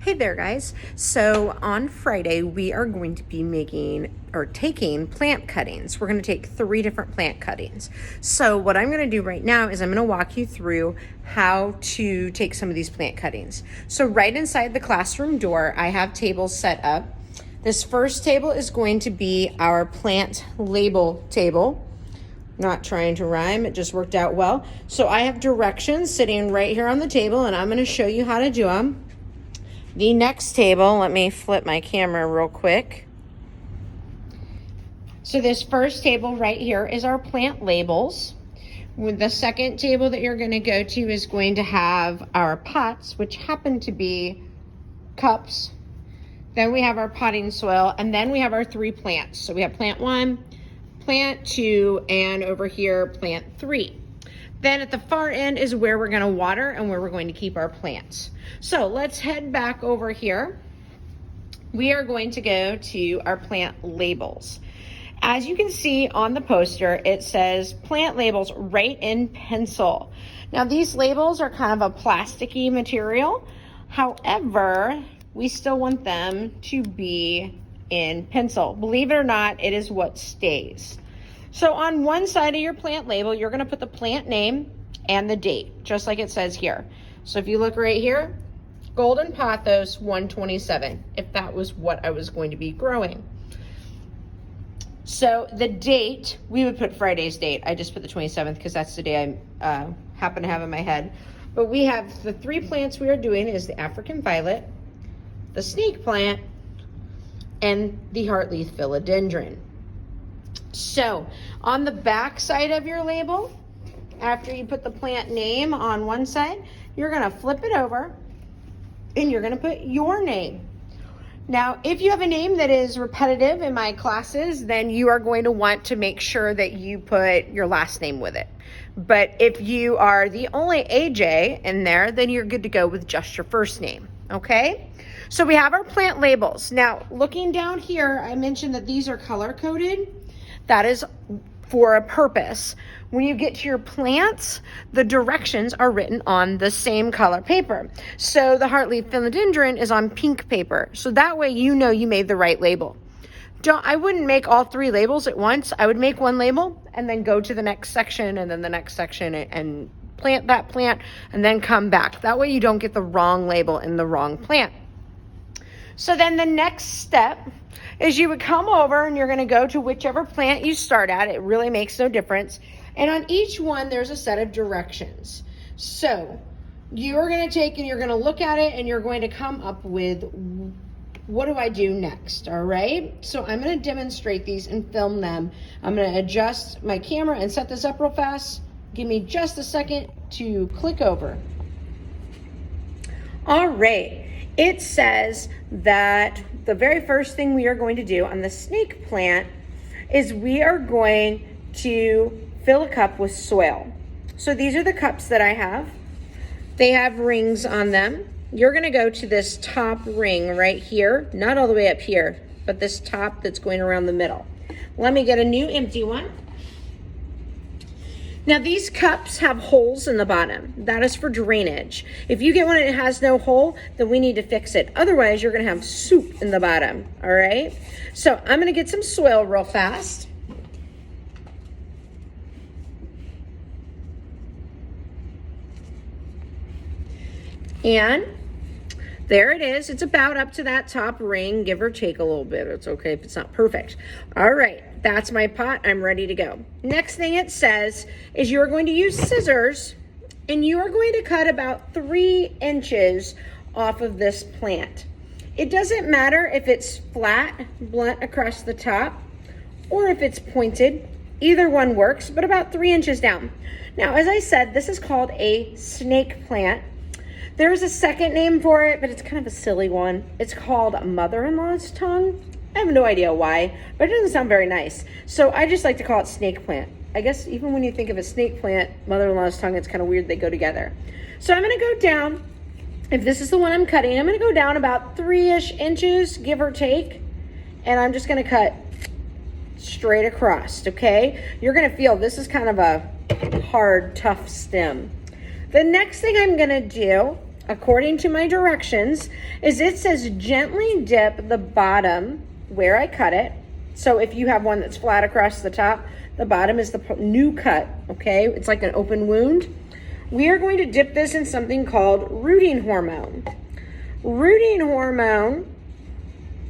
Hey there guys. So on Friday we are going to be taking plant cuttings. We're going to take 3 different plant cuttings. So what I'm going to do right now is I'm going to walk you through how to take some of these plant cuttings. So right inside the classroom door I have tables set up. This first table is going to be our plant label table. Not trying to rhyme, it just worked out well. So I have directions sitting right here on the table and I'm going to show you how to do them. The next table, let me flip my camera real quick. So this first table right here is our plant labels. With the second table that you're going to go to is going to have our pots, which happen to be cups. Then we have our potting soil, and then we have our 3 plants. So we have plant 1, plant 2, and over here, plant 3. Then at the far end is where we're going to water and where we're going to keep our plants. So let's head back over here. We are going to go to our plant labels. As you can see on the poster, it says plant labels right in pencil. Now these labels are kind of a plasticky material. However, we still want them to be in pencil. Believe it or not, it is what stays. So on one side of your plant label, you're going to put the plant name and the date, just like it says here. So if you look right here, Golden Pothos 127, if that was what I was going to be growing. So the date, we would put Friday's date. I just put the 27th because that's the day I happen to have in my head. But we have the 3 plants we are doing is the African violet, the snake plant, and the Harrington Philodendron. So on the back side of your label, after you put the plant name on one side, you're going to flip it over and you're going to put your name. Now, if you have a name that is repetitive in my classes, then you are going to want to make sure that you put your last name with it. But if you are the only AJ in there, then you're good to go with just your first name. Okay? So we have our plant labels. Now, looking down here, I mentioned that these are color coded. That is for a purpose. When you get to your plants, the directions are written on the same color paper. So the Harrington Philodendron is on pink paper. So that way you know you made the right label. I wouldn't make all 3 labels at once. I would make one label and then go to the next section and then the next section and plant that plant and then come back. That way you don't get the wrong label in the wrong plant. So then the next step is you would come over and you're going to go to whichever plant you start at. It really makes no difference. And on each one, there's a set of directions. So you're going to take and you're going to look at it and you're going to come up with, what do I do next? All right. So I'm going to demonstrate these and film them. I'm going to adjust my camera and set this up real fast. Give me just a second to click over. All right. It says that the very first thing we are going to do on the snake plant is we are going to fill a cup with soil. So these are the cups that I have. They have rings on them. You're going to go to this top ring right here, not all the way up here, but this top that's going around the middle. Let me get a new empty one. Now these cups have holes in the bottom. That is for drainage. If you get one and it has no hole, then we need to fix it. Otherwise, you're gonna have soup in the bottom, all right? So I'm gonna get some soil real fast. And there it is. It's about up to that top ring, give or take a little bit. It's okay if it's not perfect. All right, that's my pot. I'm ready to go. Next thing it says is you're going to use scissors and you are going to cut about 3 inches off of this plant. It doesn't matter if it's flat, blunt across the top, or if it's pointed. Either one works, but about 3 inches down. Now, as I said, this is called a snake plant. There's a second name for it, but it's kind of a silly one. It's called mother-in-law's tongue. I have no idea why, but it doesn't sound very nice. So I just like to call it snake plant. I guess even when you think of a snake plant, mother-in-law's tongue, it's kind of weird they go together. So I'm gonna go down, if this is the one I'm cutting, I'm gonna go down about 3-ish inches, give or take, and I'm just gonna cut straight across, okay? You're gonna feel this is kind of a hard, tough stem. The next thing I'm gonna do according to my directions, is it says gently dip the bottom where I cut it. So if you have one that's flat across the top, the bottom is the new cut, okay? It's like an open wound. We are going to dip this in something called rooting hormone. Rooting hormone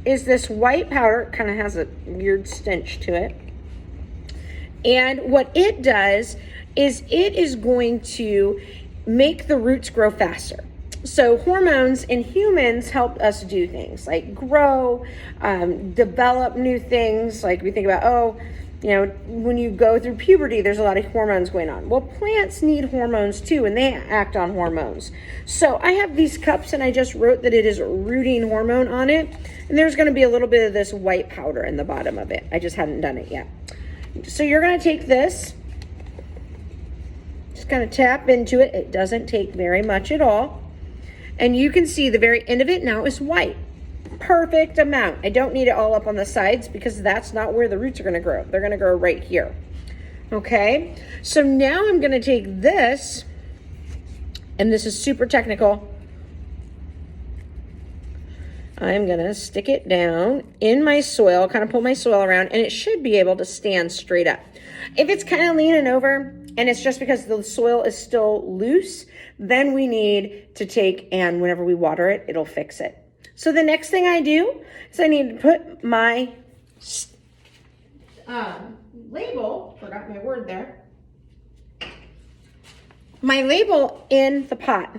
is this white powder. It kind of has a weird stench to it. And what it does is it is going to make the roots grow faster. So hormones in humans help us do things like grow, develop new things. Like we think about, when you go through puberty, there's a lot of hormones going on. Well, plants need hormones too, and they act on hormones. So I have these cups, and I just wrote that it is rooting hormone on it. And there's going to be a little bit of this white powder in the bottom of it. I just hadn't done it yet. So you're going to take this, just kind of tap into it. It doesn't take very much at all. And you can see the very end of it now is white. Perfect amount. I don't need it all up on the sides because that's not where the roots are going to grow. They're going to grow right here. Okay, so now I'm going to take this, and this is super technical. I'm going to stick it down in my soil, kind of pull my soil around, and it should be able to stand straight up. If it's kind of leaning over and it's just because the soil is still loose, then we need to take, and whenever we water it, it'll fix it. So the next thing I do is I need to put my label, forgot my word there, my label in the pot.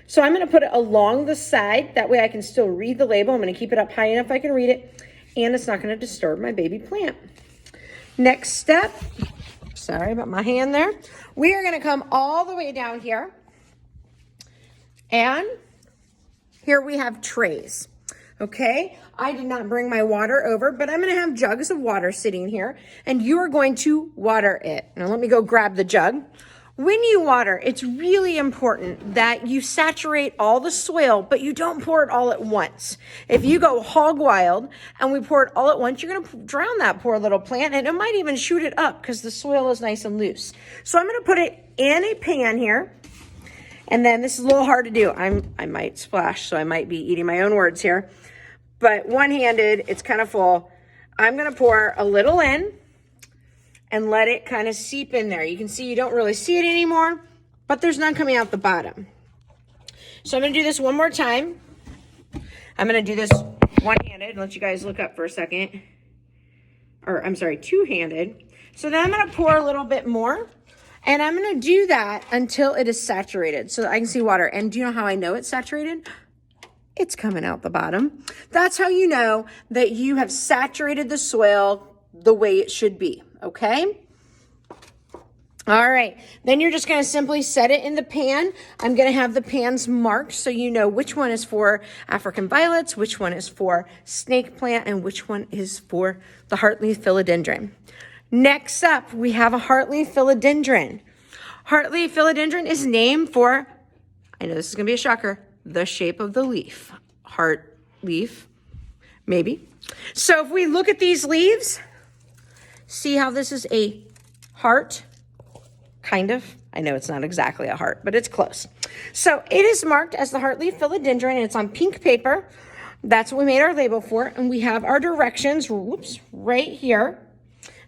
So I'm going to put it along the side. That way I can still read the label. I'm going to keep it up high enough I can read it. And it's not going to disturb my baby plant. Next step. Sorry about my hand there. We are going to come all the way down here. And here we have trays. Okay. I did not bring my water over, but I'm going to have jugs of water sitting here. And you are going to water it. Now let me go grab the jug. When you water, it's really important that you saturate all the soil, but you don't pour it all at once. If you go hog wild and we pour it all at once, you're going to drown that poor little plant, and it might even shoot it up because the soil is nice and loose. So I'm going to put it in a pan here. And then this is a little hard to do. I might splash, so I might be eating my own words here. But one-handed, it's kind of full. I'm going to pour a little in and let it kind of seep in there. You can see you don't really see it anymore, but there's none coming out the bottom. So I'm going to do this one more time. I'm going to do this one-handed. Let you guys look up for a second. Or I'm sorry, two-handed. So then I'm going to pour a little bit more, and I'm going to do that until it is saturated so that I can see water. And do you know how I know it's saturated? It's coming out the bottom. That's how you know that you have saturated the soil the way it should be. Okay. All right. Then you're just going to simply set it in the pan. I'm going to have the pans marked so you know which one is for African violets, which one is for snake plant, and which one is for the heartleaf philodendron. Next up, we have a heartleaf philodendron. Heartleaf philodendron is named for, I know this is going to be a shocker, the shape of the leaf. Heart leaf, maybe. So if we look at these leaves, see how this is a heart, kind of. I know it's not exactly a heart, but it's close. So it is marked as the heartleaf philodendron, and it's on pink paper. That's what we made our label for, and we have our directions, whoops, right here.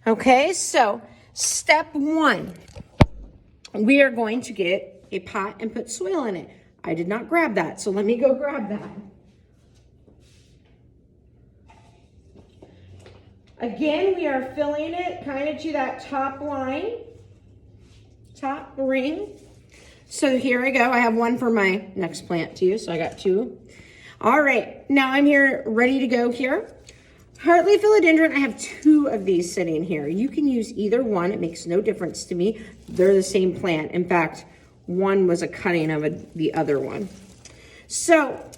Okay, so step one, we are going to get a pot and put soil in it. I did not grab that, so let me go grab that. Again, we are filling it kind of to that top line, top ring. So here I go. I have one for my next plant too, so I got two. All right, now I'm here ready to go here. Heartleaf philodendron, I have two of these sitting here. You can use either one. It makes no difference to me. They're the same plant. In fact, one was a cutting of the other one. So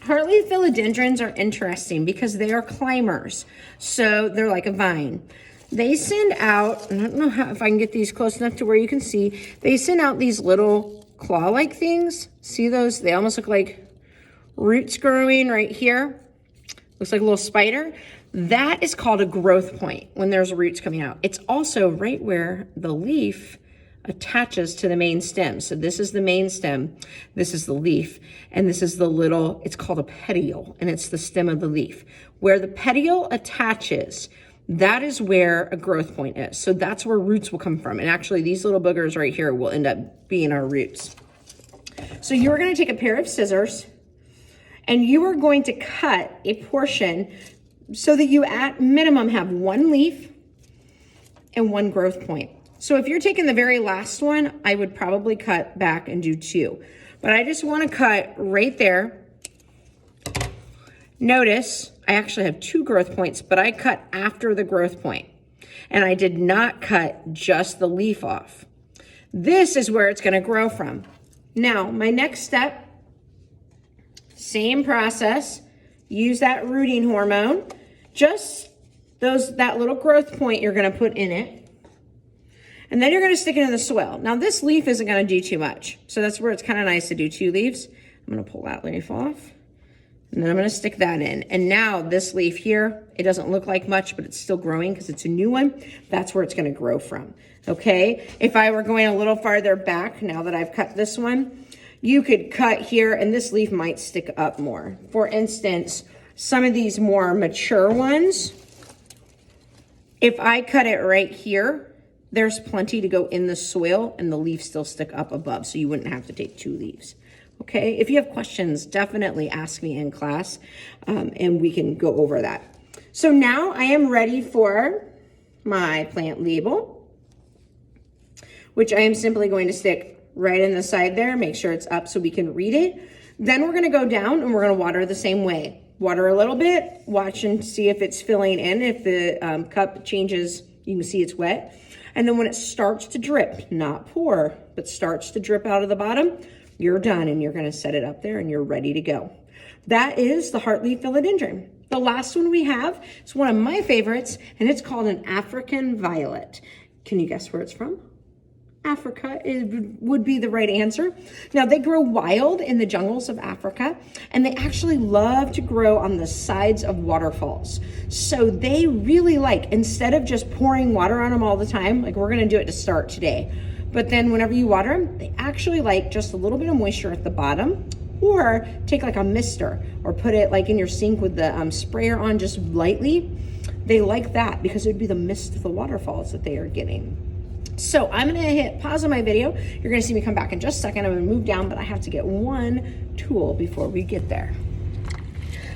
heartleaf philodendrons are interesting because they are climbers. So they're like a vine. They send out, I don't know if I can get these close enough to where you can see, they send out these little claw-like things. See those? They almost look like roots growing right here. Looks like a little spider. That is called a growth point when there's roots coming out. It's also right where the leaf attaches to the main stem. So this is the main stem, this is the leaf, and this is the little, it's called a petiole, and it's the stem of the leaf. Where the petiole attaches, that is where a growth point is. So that's where roots will come from. And actually these little boogers right here will end up being our roots. So you're gonna take a pair of scissors and you are going to cut a portion so that you at minimum have one leaf and one growth point. So if you're taking the very last one, I would probably cut back and do two. But I just want to cut right there. Notice I actually have two growth points, but I cut after the growth point. And I did not cut just the leaf off. This is where it's going to grow from. Now, my next step, same process. Use that rooting hormone. Just that little growth point you're going to put in it. And then you're going to stick it in the soil. Now this leaf isn't going to do too much. So that's where it's kind of nice to do two leaves. I'm going to pull that leaf off. And then I'm going to stick that in. And now this leaf here, it doesn't look like much, but it's still growing because it's a new one. That's where it's going to grow from. Okay. If I were going a little farther back, now that I've cut this one, you could cut here and this leaf might stick up more. For instance, some of these more mature ones, if I cut it right here, there's plenty to go in the soil and the leaves still stick up above, so you wouldn't have to take two leaves. Okay, if you have questions, definitely ask me in class and we can go over that. So now I am ready for my plant label, which I am simply going to stick right in the side there, make sure it's up so we can read it. Then we're gonna go down and we're gonna water the same way. Water a little bit, watch and see if it's filling in. If the cup changes, you can see it's wet. And then when it starts to drip, not pour, but starts to drip out of the bottom, you're done and you're gonna set it up there and you're ready to go. That is the heartleaf philodendron. The last one we have is one of my favorites and it's called an African violet. Can you guess where it's from? Africa would be the right answer. Now they grow wild in the jungles of Africa and they actually love to grow on the sides of waterfalls. So they really like, instead of just pouring water on them all the time, like we're gonna do it to start today, but then whenever you water them, they actually like just a little bit of moisture at the bottom, or take like a mister or put it like in your sink with the sprayer on just lightly. They like that because it would be the mist of the waterfalls that they are getting. So I'm gonna hit pause on my video. You're gonna see me come back in just a second. I'm gonna move down, but I have to get one tool before we get there.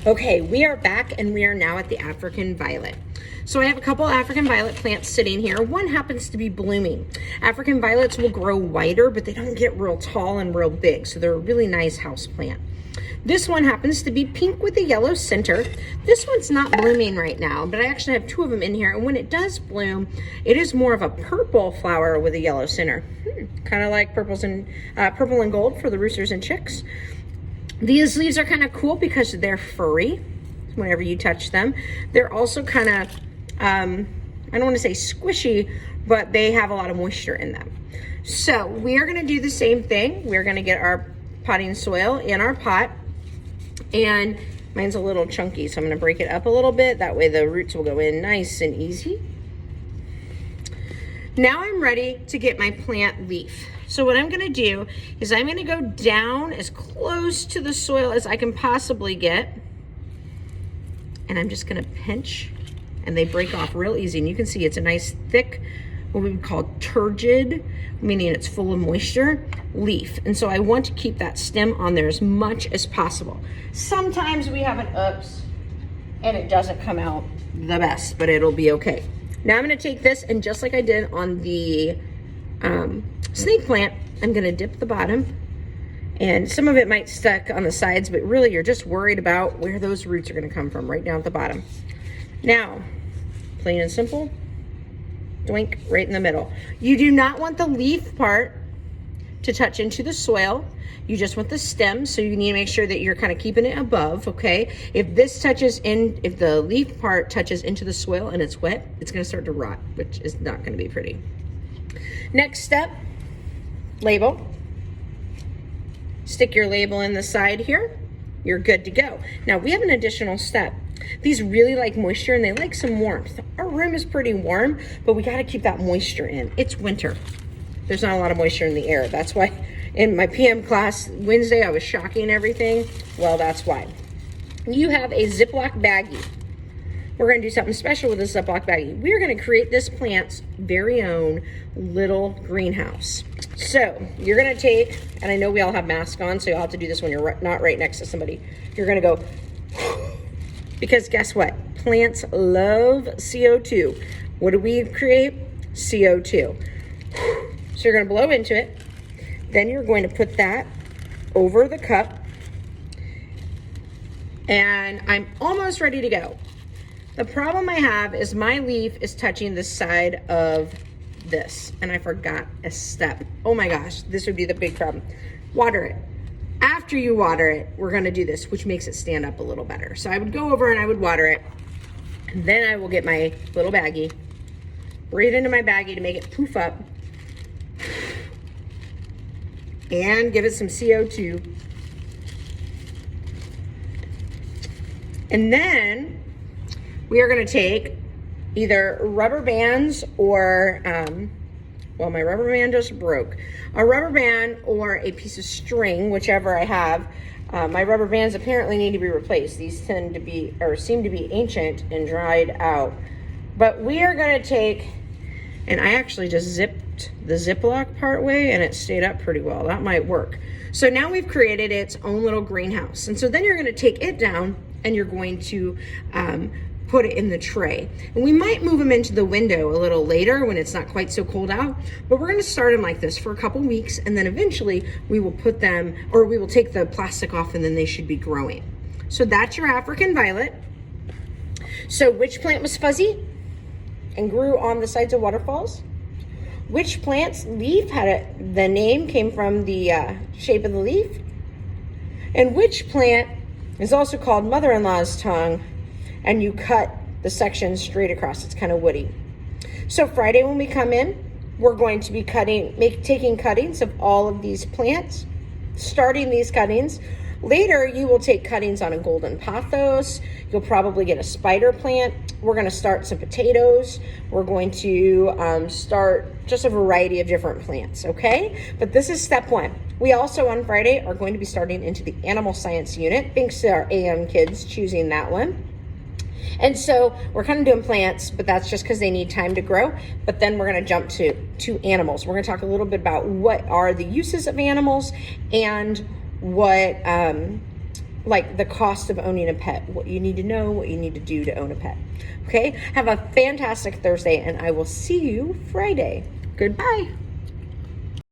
Okay, we are back and we are now at the African violet. So I have a couple African violet plants sitting here. One happens to be blooming. African violets will grow wider, but they don't get real tall and real big. So they're a really nice house plant. This one happens to be pink with a yellow center. This one's not blooming right now, but I actually have two of them in here. And when it does bloom, it is more of a purple flower with a yellow center. Kind of like purple and gold for the roosters and chicks. These leaves are kind of cool because they're furry whenever you touch them. They're also kind of, I don't want to say squishy, but they have a lot of moisture in them. So we are going to do the same thing. We're going to get our potting soil in our pot. And mine's a little chunky, so I'm going to break it up a little bit. That way the roots will go in nice and easy. Now I'm ready to get my plant leaf. So what I'm going to do is I'm going to go down as close to the soil as I can possibly get. And I'm just going to pinch, and they break off real easy. And you can see it's a nice thick, what we would call turgid, meaning it's full of moisture, leaf. And so I want to keep that stem on there as much as possible. Sometimes we have an oops and it doesn't come out the best, but it'll be okay. Now I'm gonna take this, and just like I did on the snake plant, I'm gonna dip the bottom, and some of it might stuck on the sides, but really you're just worried about where those roots are gonna come from, right down at the bottom. Now, plain and simple, doink, right in the middle. You do not want the leaf part to touch into the soil. You just want the stem, so you need to make sure that you're kind of keeping it above, okay? If this touches in, if the leaf part touches into the soil and it's wet, it's gonna start to rot, which is not gonna be pretty. Next step, label. Stick your label in the side here. You're good to go. Now we have an additional step. These really like moisture and they like some warmth. Our room is pretty warm, but we gotta keep that moisture in. It's winter. there's not a lot of moisture in the air. That's why in my PM class Wednesday, I was shocking everything. Well, that's why. You have a Ziploc baggie. We're gonna do something special with this Ziploc baggie. We're gonna create this plant's very own little greenhouse. So you're gonna take, and I know we all have masks on, so you'll have to do this when you're not right next to somebody. You're gonna go, because guess what? Plants love CO2. What do we create? CO2. So you're gonna blow into it. Then you're going to put that over the cup. And I'm almost ready to go. The problem I have is my leaf is touching the side of this, and I forgot a step. Oh my gosh, this would be the big problem. Water it. After you water it, we're gonna do this, which makes it stand up a little better. So I would go over and I would water it, and then I will get my little baggie, breathe into my baggie to make it poof up, and give it some CO2. And then we are gonna take either rubber bands or, well, my rubber band just broke. A rubber band or a piece of string, whichever I have. My rubber bands apparently need to be replaced. These tend to be, or seem to be ancient and dried out. But we are gonna take, and I actually just zipped the Ziploc part way and it stayed up pretty well. That might work. So now we've created its own little greenhouse. And so then you're gonna take it down and you're going to put it in the tray. And we might move them into the window a little later when it's not quite so cold out, but we're gonna start them like this for a couple weeks, and then eventually we will put them, or we will take the plastic off, and then they should be growing. So that's your African violet. So which plant was fuzzy and grew on the sides of waterfalls? Which plant's leaf had the name came from the shape of the leaf? And which plant is also called mother-in-law's tongue, and you cut the section straight across? It's kind of woody. So Friday when we come in, we're going to be taking cuttings of all of these plants, starting these cuttings. Later, you will take cuttings on a golden pothos. You'll probably get a spider plant. We're gonna start some potatoes. We're going to start just a variety of different plants, okay? But this is step one. We also on Friday are going to be starting into the animal science unit. Thanks to our AM kids choosing that one. And so we're kind of doing plants, but that's just because they need time to grow. But then we're gonna jump to animals. We're gonna talk a little bit about what are the uses of animals and what, like the cost of owning a pet, what you need to know, what you need to do to own a pet. Okay, have a fantastic Thursday, and I will see you Friday. Goodbye.